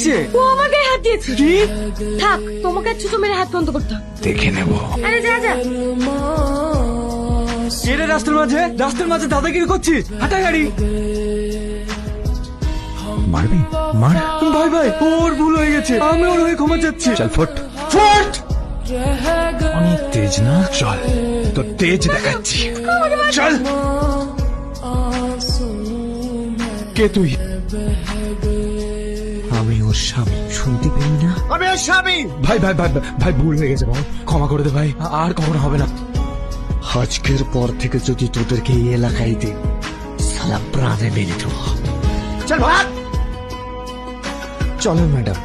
কিসে? ও আমার গায়ে হাত দিয়েছে। কি? থাক, তোমাকে আর ছুতো মেরে হাত বন্ধ করতে হবে। দেখে নেব। আরে যা যা। এরে রাস্তার মাঝে দাদাগিরি করছিস? হাঁটা গাড়ি। মারবি? মার। ভাই ওর ভুল হয়ে গেছে, আমি ওর হয়ে ক্ষমা চাচ্ছি। চল ফট। অনেক তেজ না? চল তো তেজ দেখাচ্ছি। চল। কে তুই? আমি ওর স্বামী, শুনতে পেলি না? আমি ওর স্বামী। ভাই ভাই ভাই ভাই, ভুল হয়ে গেছে ভাই, ক্ষমা করে দে ভাই, আর কখনো হবে না। আজকের পর থেকে যদি তোদেরকে এই এলাকায় দিই, সালা প্রাণে মেরে দেবো। চল ভাগ। চলেন ম্যাডাম।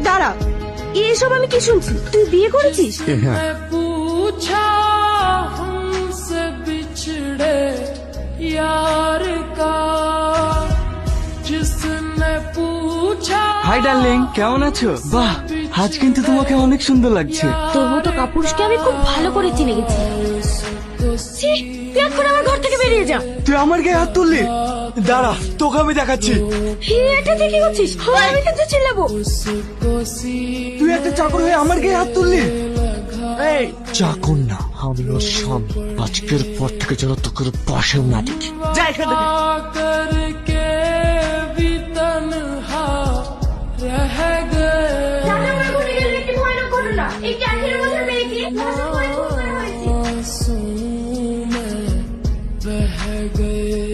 দাঁড়া, এসব আমি কি শুনছি? তুই বিয়ে করেছিস? হ্যাঁ। पूछा हमसे बिछड़े यार का जिसने पूछा। হাই ডার্লিং, কেমন আছো? বাহ, আজ কিন্তু তোমাকে অনেক সুন্দর লাগছে। তোর মতো কাপুরুষকে আমি খুব ভালো করে চিনে গেছি। ছি, তুই এখন আমার ঘর থেকে বেরিয়ে যা। তুই আমার গায়ে হাত তুললি? দাঁড়া, তোকে আমি দেখাচ্ছি। এটা দেখে করছিস? আমি কিন্তু চিল্লাবো। তুই একটা চাকর হয়ে আমার গায়ে হাত তুললি? এই চাকর না, আমি ওর স্বামী। আজকের পর থেকে যেন তোকে পাশেও না দেখি। যা এখান থেকে। करके भी तन्हा रह गए। आंसू में बह गए।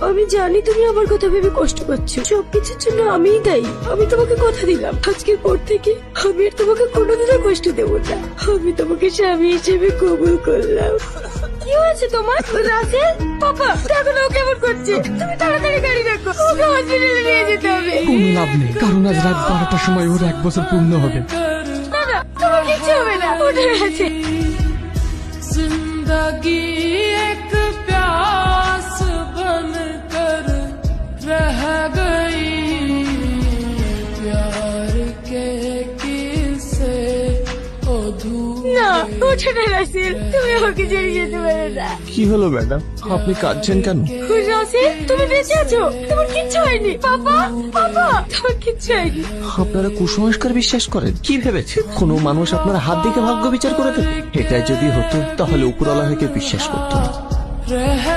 আমি জানি তুমি আমার কথা ভেবে কষ্ট পাচ্ছ, সবকিছুর জন্য আমিই দায়ী। আমি তোমাকে কথা দিলাম, আজকের পর থেকে আমি আর তোমাকে কোনোদিনও কষ্ট দেবো না। আমি তোমাকে স্বামী হিসেবে কবুল করলাম। কি হয়েছে তোমার? রাসেল, পাপা দেখো না ও কেমন করছে। তুমি তাড়াতাড়ি গাড়ি রাখো, ওকে হসপিটালে নিয়ে যেতে হবে। কোনো লাভ নেই, কারণ আজ রাত 12টার সময় ওর 1 বছর পূর্ণ হবে। না না, তোমার কিচ্ছু হবে না, উঠে গেছে। जिंदगी एक प्यास बन कर रह गई। प्यार के किस्से अधूरे। না, ওঠে না রাসেল, তুমি আমাকে ছেড়ে যেতে পারো না। কি হলো ম্যাডাম, আপনি কাঁদছেন কেন? রাসেল, তুমি বেঁচে আছো, তোমার কিচ্ছু হয়নি। পাপা পাপা, তোমার কিচ্ছু হয়নি। আপনারা কুসংস্কার বিশ্বাস করেন? কি ভেবেছে কোনো মানুষ আপনার হাত দেখে ভাগ্য বিচার করে দেবে? এটা যদি হতো তাহলে উপরওয়ালা হয়ে কেউ বিশ্বাস করতো না। रह